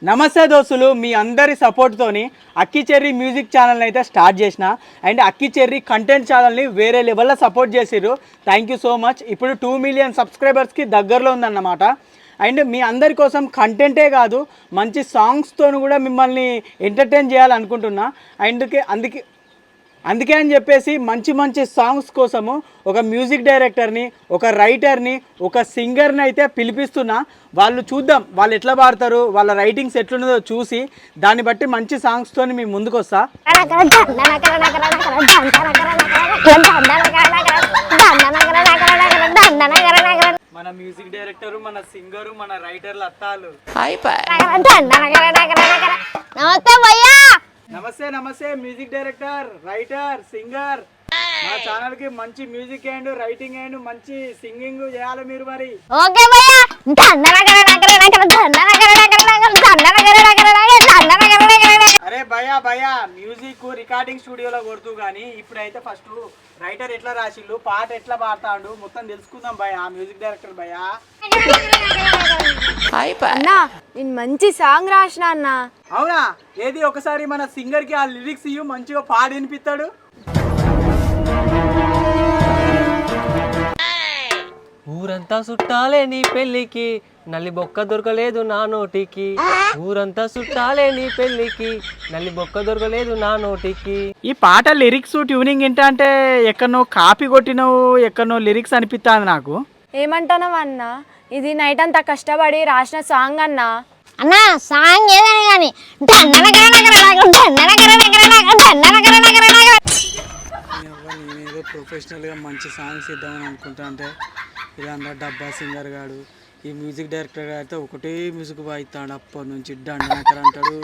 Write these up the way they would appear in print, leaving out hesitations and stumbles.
నమస్తే దోస్తులు, మీ అందరి సపోర్ట్తోని అక్కి చెర్రీ మ్యూజిక్ ఛానల్ని అయితే స్టార్ట్ చేసిన. అండ్ అక్కి చెర్రీ కంటెంట్ ఛానల్ని వేరే లెవెల్లో సపోర్ట్ చేసిర్రు. Thank you so much. ఇప్పుడు 2 మిలియన్ సబ్స్క్రైబర్స్కి దగ్గరలో ఉందన్నమాట. అండ్ మీ అందరి కోసం కంటెంటే కాదు, మంచి సాంగ్స్తో కూడా మిమ్మల్ని ఎంటర్టైన్ చేయాలనుకుంటున్నా. అందుకే అని చెప్పేసి మంచి మంచి సాంగ్స్ కోసము ఒక మ్యూజిక్ డైరెక్టర్ని, ఒక రైటర్ని, ఒక సింగర్ని అయితే పిలిపిస్తున్నా. వాళ్ళు చూద్దాం వాళ్ళు ఎట్లా పాడతారు, వాళ్ళ రైటింగ్స్ ఎట్లున్నదో చూసి దాన్ని బట్టి మంచి సాంగ్స్తో మీ ముందుకు వస్తా. మన మ్యూజిక్ డైరెక్టరు, మన సింగరు, మన రైటర్లు అత్తాలు. నమస్తే నమస్తే మ్యూజిక్ డైరెక్టర్, రైటర్, సింగర్. మా ఛానల్ కి మంచి మ్యూజిక్ అండ్ రైటింగ్ అండ్ మంచి సింగింగ్ చేయాలి మీరు మరి. ఓకే భయ్యా. అరే భయ్యా మ్యూజిక్ రికార్డింగ్ స్టూడియోలో కొడుతూ గానీ ఇప్పుడైతే ఫస్ట్ రైటర్ ఎట్లా రాసిల్లు, పాట ఎట్లా పాడతాడు మొత్తం తెలుసుకుందాం భయ్యా. మ్యూజిక్ డైరెక్టర్ భయ్యా. అన్నా నేను మంచి సాంగ్ రాసిన అన్న. అవునా? ఏది ఒకసారి మన సింగర్ కి ఆ లిరిక్స్ ఇవ్వు, మంచిగా పాడి వినిపిస్తాడు. ఊరంతా చుట్టాలే నీ పెళ్ళికి, నల్లి బొక్క దొరకలేదు నా నోటికి. ఊరంతా చుట్టాలే నీ పెళ్ళికి, నల్లి బొక్క దొరకలేదు నా నోటికి. ఈ పాట లిరిక్స్ ట్యూనింగ్ ఏంటంటే ఎక్కడనో కాపీ కొట్టినవు, ఎక్కడనో లిరిక్స్ అనిపిస్తుంది నాకు. ఏమంటున్నావు అన్న? ఇది నైట్ అంతా కష్టపడి రాసిన సాంగ్ అన్న. అన్నా సాంగ్ ఏదని కానీ నేనేదో ప్రొఫెషనల్గా మంచి సాంగ్స్ ఇద్దామని అనుకుంటా. అంటే ఇదంతా డబ్బా సింగర్ గాడు, ఈ మ్యూజిక్ డైరెక్టర్ అయితే ఒకటే మ్యూజిక్ వాయిస్తాడు. అప్పటి నుంచి దండనకర్ అంటాడు,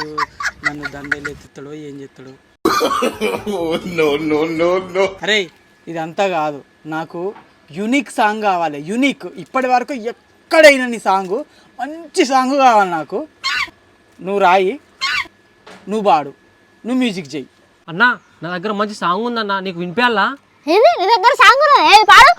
నన్ను దండలు ఎత్తుతాడో ఏం చేస్తాడు. అరే ఇదంతా కాదు, నాకు యూనిక్ సాంగ్ కావాలి. యూనిక్, ఇప్పటి వరకు ఎక్కడైనా నీ సాంగ్ మంచి సాంగ్ కావాలి నాకు. నువ్వు రాయి, నువ్వు పాడు, నువ్వు మ్యూజిక్ చెయ్యి. అన్నా నా దగ్గర మంచి సాంగ్ ఉందన్నా, నీకు వినిపించాలా? ఏంది నీ దగ్గర సాంగ్ పాడు.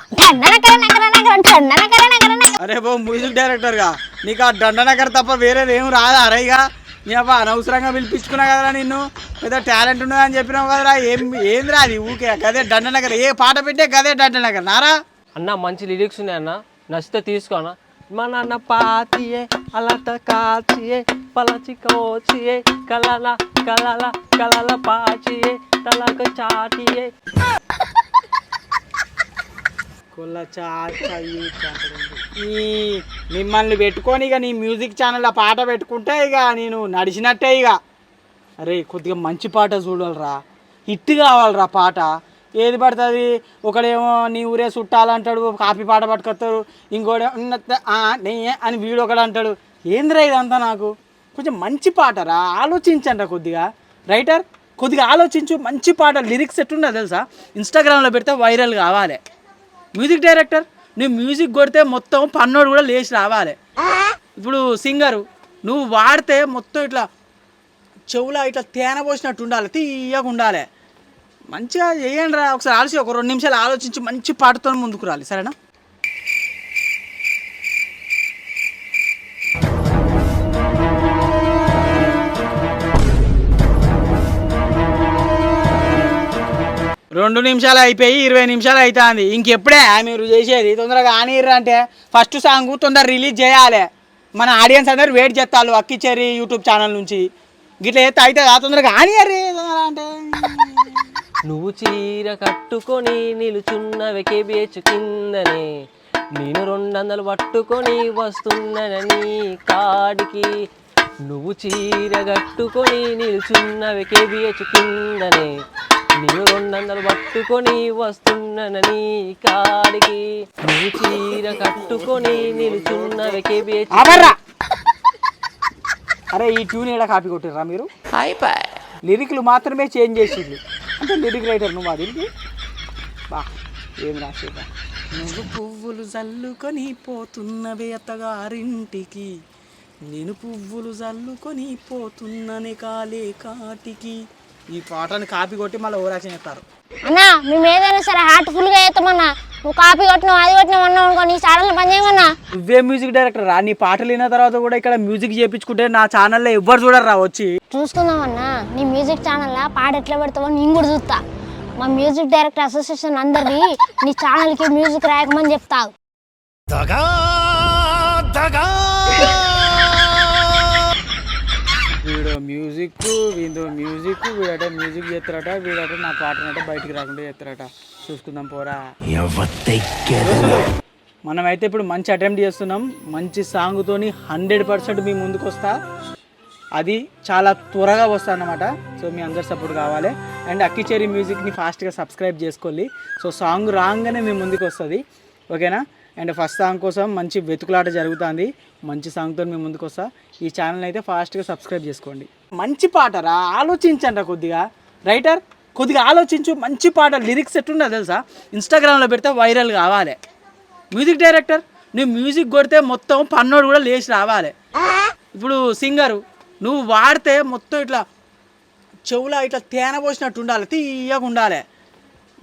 అరే బో మ్యూజిక్ డైరెక్టర్గా నీకు ఆ దండనకర్ తప్ప వేరేది ఏం రాదా? అరేగా నీ అబ్బా అనవసరంగా పిలిపించుకున్నా కదరా, నిన్ను పెద్ద టాలెంట్ ఉన్నదని చెప్పినావు కదరా. ఏం రాది ఊకే గదే దండనకర్. ఏ పాట పెట్టే గదే దండనకర్ నారా? అన్న మంచి లిరిక్స్ ఉన్నాయన్న, నచ్చితే తీసుకో అన్న. మా నాన్న పాతియే అలట కాచియే పలచి కోచియే కలల కలల కలల పాచియే తలక చాటియే. మిమ్మల్ని పెట్టుకొని ఇక నీ మ్యూజిక్ ఛానల్ ఆ పాట పెట్టుకుంటే ఇక నేను నడిచినట్టే ఇక. అరే కొద్దిగా మంచి పాట చూడాలరా, హిట్ కావాలరా పాట. ఏది పడుతుంది, ఒకడేమో నీ ఊరే చుట్టాలంటాడు, కాపీ పాట పట్టుకొస్తారు, ఇంకోటి అని వీడు ఒకడు అంటాడు. ఏందిరా ఇదంతా? నాకు కొంచెం మంచి పాటరా, ఆలోచించండి కొద్దిగా. రైటర్ కొద్దిగా ఆలోచించు, మంచి పాట లిరిక్స్ ఎట్లుండో తెలుసా? ఇన్స్టాగ్రామ్లో పెడితే వైరల్ కావాలి. మ్యూజిక్ డైరెక్టర్ నువ్వు మ్యూజిక్ కొడితే మొత్తం పన్నోడు కూడా లేచి రావాలి. ఇప్పుడు సింగరు నువ్వు వాడితే మొత్తం ఇట్లా చెవులా ఇట్లా తేనె పోసినట్టు ఉండాలి, తీయగా ఉండాలి. మంచిగా చేయండి రా. ఒకసారి ఆలోచి, ఒక 2 నిమిషాలు ఆలోచించి మంచి పాటతో ముందుకు రాలి, సరేనా? రెండు నిమిషాలు అయిపోయి 20 నిమిషాలు అవుతుంది. ఇంకెప్పుడే మీరు చేసేది? తొందరగా ఆనిర్రా అంటే ఫస్ట్ సాంగ్ తొందరగా రిలీజ్ చేయాలి. మన ఆడియన్స్ అందరు వెయిట్ చేస్తారు అక్కి చెర్రీ యూట్యూబ్ ఛానల్ నుంచి. గిట్లా అయితే అవుతుందా? తొందరగా ఆనియర్రీ అంటే. నువ్వు చీర కట్టుకొని నిలుచున్నవి కేబిహెచ్ కిందనే, నేను 200 పట్టుకొని వస్తున్నని కాడికి. నువ్వు చీర కట్టుకొని నిలుచున్నవి కేబిహెచ్ కిందనే, నేను 200 పట్టుకొని వస్తున్నని కాడికి. నువ్వు చీర కట్టుకొని నిలుచున్నవి కేబిహెచ్. అరే ఈ ట్యూన్ ఏడా కాపీ కొట్టిర్రా మీరు? లిరిక్లు మాత్రమే చేంజ్ చేసింది అంటే లిరిక్ రైటర్ నువ్వు. దీనికి బా ఏం రాసేదా? నువ్వు పువ్వులు జల్లుకొని పోతున్నవే అత్తగారింటికి, నేను పువ్వులు జల్లుకొని పోతున్ననే కాలే కాటికి. ఈ పాటని కాపీ కొట్టి మళ్ళీ ఓవరాక్షన్ చేస్తారు. అన్నా మేము ఏదైనా సరే హార్ట్ఫుల్గా చేస్తామన్నా, నువ్వు కాపీ కొట్టినావు అది కొట్టినావు అన్నావు అనుకో నీ ఛానల్ పని చేయమన్నా. నువ్వే మ్యూజిక్ డైరెక్టర్ రా, నీ పాటలు విన్న తర్వాత కూడా ఇక్కడ మ్యూజిక్ చేయించుకుంటే నా ఛానల్లో ఎవ్వరు చూడరు రా వచ్చి. చూసుకుందామన్నా నీ మ్యూజిక్ ఛానల్లో పాట ఎట్లా పెడతావో నేను కూడా చూస్తా. మా మ్యూజిక్ డైరెక్టర్ అసోసియేషన్ అందరిది నీ ఛానల్కి మ్యూజిక్ రాయకమని చెప్తావు. వీడు మ్యూజిక్ వీడట మ్యూజిక్ చేస్తారట, వీడట నా పాటనట బయటికి రాకుండా చేస్తారట. చూసుకుందాం పోరా. మనమైతే ఇప్పుడు మంచి అటెంప్ట్ చేస్తున్నాం. మంచి సాంగ్తోని 100% మీ ముందుకు వస్తా. అది చాలా త్వరగా వస్తా అన్నమాట. సో మీ అందరు సపోర్ట్ కావాలి. అండ్ అక్కిచేరి మ్యూజిక్ని ఫాస్ట్గా సబ్స్క్రైబ్ చేసుకోండి. సో సాంగ్ రాగానే మీ ముందుకు వస్తుంది, ఓకేనా? అండ్ ఫస్ట్ సాంగ్ కోసం మంచి వెతుకులాట జరుగుతుంది. మంచి సాంగ్తో మీ ముందుకు వస్తా. ఈ ఛానల్ అయితే ఫాస్ట్గా సబ్స్క్రైబ్ చేసుకోండి. మంచి పాటరా, ఆలోచించండి కొద్దిగా. రైటర్ కొద్దిగా ఆలోచించు. మంచి పాట లిరిక్స్ ఎట్లున్నా తెలుసా? ఇన్స్టాగ్రామ్లో పెడితే వైరల్ కావాలి. మ్యూజిక్ డైరెక్టర్ నువ్వు మ్యూజిక్ కొడితే మొత్తం పన్నోడు కూడా లేచి రావాలి. ఇప్పుడు సింగరు నువ్వు వాడితే మొత్తం ఇట్లా చెవులా ఇట్లా తేనె పోసినట్టు ఉండాలి, తీయగా ఉండాలి.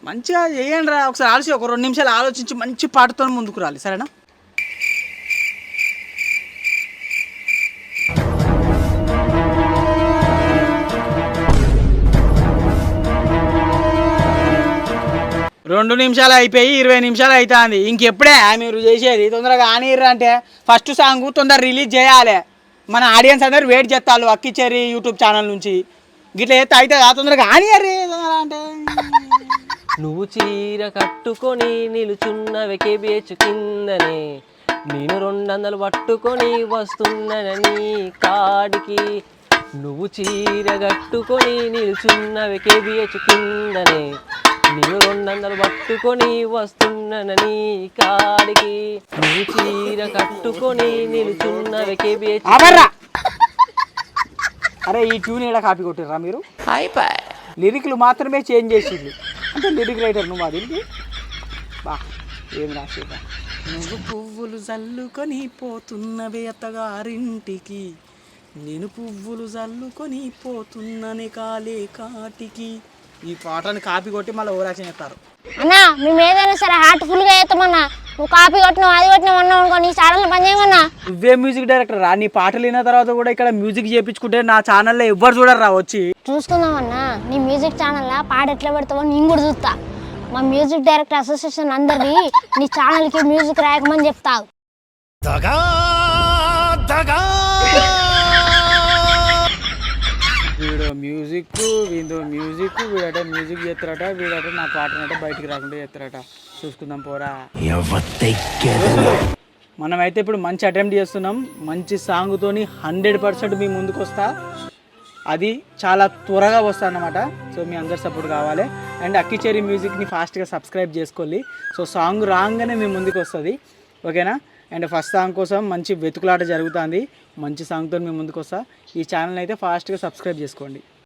మంచిగా చేయండి రా. ఒకసారి ఆలోచి, ఒక 2 నిమిషాలు ఆలోచించి మంచి పాటతో ముందుకు రాలి, సరేనా? రెండు నిమిషాలు అయిపోయి 20 నిమిషాలు అవుతుంది. ఇంకెప్పుడే మీరు చేసేది? తొందరగా ఆనిర్రా అంటే ఫస్ట్ సాంగ్ తొందర రిలీజ్ చేయాలి. మన ఆడియన్స్ అందరు వెయిట్ చేస్తారు అక్కిచేరి యూట్యూబ్ ఛానల్ నుంచి. గిట్లా చేస్తే అవుతుంది. తొందరగా ఆనియర్రీ తొందరగా అంటే. నువ్వు చీర కట్టుకొని నిలుచున్నవి కేబేచు కిందనే, నేను 200 పట్టుకొని వస్తున్ననని కాడికి. నువ్వు చీర కట్టుకొని నిలుచున్నవి కేబేచు కిందనే, నేను 200 పట్టుకొని వస్తున్ననని కాడికి. నువ్వు చీర కట్టుకొని నిలుచున్నవి కేబేచు. అరే ఈ ట్యూన్ ఏడా కాపీ కొట్టిర్రా మీరు? లిరిక్లు మాత్రమే చేంజ్ చేసిండ్రు అంటే లిరిక్ రైటర్ నువ్వు దీనికి బా ఏం రాసేదా? నువ్వు పువ్వులు జల్లుకొని పోతున్నవే అత్తగారింటికి, నేను పువ్వులు జల్లుకొని పోతున్ననే కాలే కాటికి. ఈ పాటని కాపీ కొట్టి మళ్ళీ ఓవరాక్షన్ చేస్తారు. అన్నా మేము ఏదైనా సరే హార్ట్ఫుల్గా చేస్తామన్నా. నువ్వు కాపీ కొట్టినావు అది కొట్టినావు అన్నావు అనుకో నీ ఛానల్ పని చేయమన్నా. నువ్వే మ్యూజిక్ డైరెక్టర్ రా, నీ పాటలు విన్న తర్వాత కూడా ఇక్కడ మ్యూజిక్ చేయించుకుంటే నా ఛానల్లో ఎవ్వరు చూడరు రా వచ్చి. చూసుకుందామన్నా నీ మ్యూజిక్ ఛానల్లో పాట ఎట్లా పెడతావో నేను కూడా చూస్తా. మా మ్యూజిక్ డైరెక్టర్ అసోసియేషన్ అందరిది నీ ఛానల్కి మ్యూజిక్ రాయకమని చెప్తావు. వీడు మ్యూజిక్ వీడట మ్యూజిక్ చేస్తారట, వీడట నా పాటనట బయటికి రాకుండా చేస్తారట. చూసుకుందాం పోరా. మనమైతే ఇప్పుడు మంచి అటెంప్ట్ చేస్తున్నాం. మంచి సాంగ్తోని 100% మీ ముందుకు వస్తా. అది చాలా త్వరగా వస్తా అన్నమాట. సో మీ అందరు సపోర్ట్ కావాలి. అండ్ అక్కిచేరి మ్యూజిక్ని ఫాస్ట్గా సబ్స్క్రైబ్ చేసుకోండి. సో సాంగ్ రాగానే మీ ముందుకు వస్తుంది, ఓకేనా? అండ్ ఫస్ట్ సాంగ్ కోసం మంచి వెతుకులాట జరుగుతుంది. మంచి సాంగ్తో మీ ముందుకు వస్తా. ఈ ఛానల్ అయితే ఫాస్ట్గా సబ్స్క్రైబ్ చేసుకోండి.